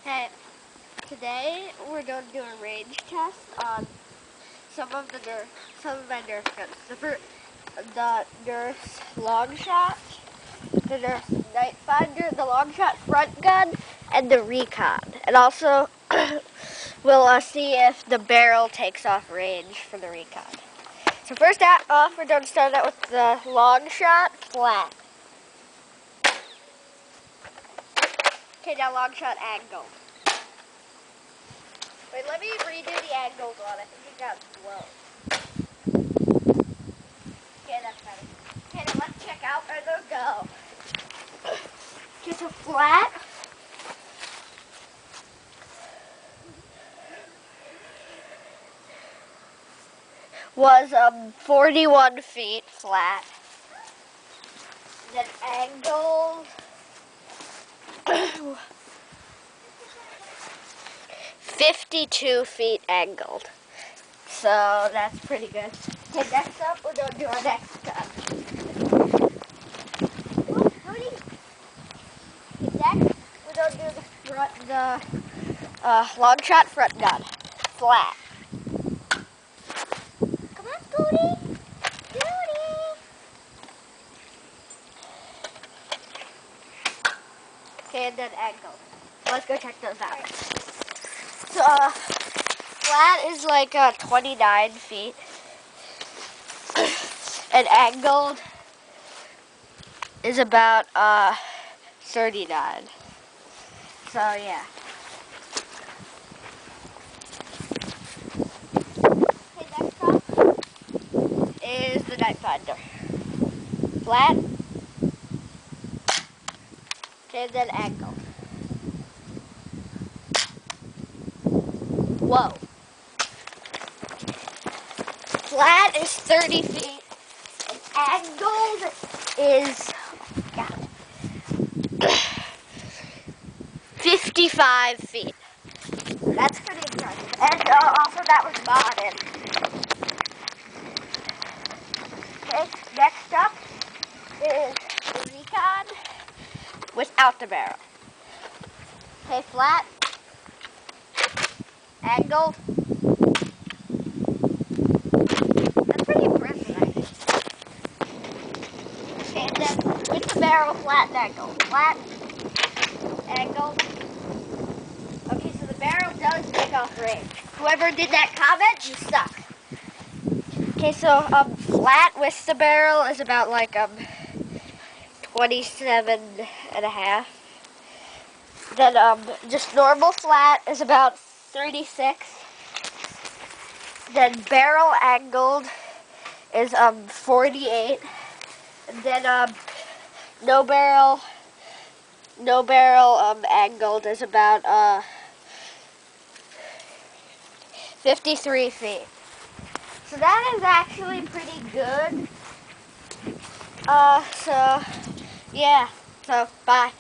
Hey, today we're going to do a range test on some of my nerf guns. The nerf's longshot, the nerf's nightfinder, the longshot front gun, and the recon. And also, we'll see if the barrel takes off range for the recon. So first off, we're going to start out with the longshot flat. Okay, now longshot angle. Wait, let me redo the angles on it. I think it got blown. Okay, that's better. Okay, now let's check out where they'll go. Okay, so flat. Was 41 feet flat. Then angled 52 feet angled. So that's pretty good. Okay, next up we're going to do our next gun. Next we're going to do the long shot front gun. Flat. Come on, Scooty. Scooty. Okay, and then angled. Let's go check those out. So, flat is like 29 feet, and angled is about 39. So yeah. Okay, next up is the nightfinder. Flat. Okay, then angled. Whoa. Flat is 30 feet, and angled is 55 feet. That's pretty impressive. And also that was modded. Okay, next up is the recon without the barrel. Okay, flat. Angled. That's pretty impressive, I think. Okay, and then with the barrel, flat and angled. Flat, angled. Okay, so the barrel does take off range. Whoever did that comment, you suck. Okay, so flat with the barrel is about like 27 and a half. Then just normal flat is about 36. Then barrel angled is 48. And then no barrel angled is about 53 feet. So that is actually pretty good. So yeah. So bye.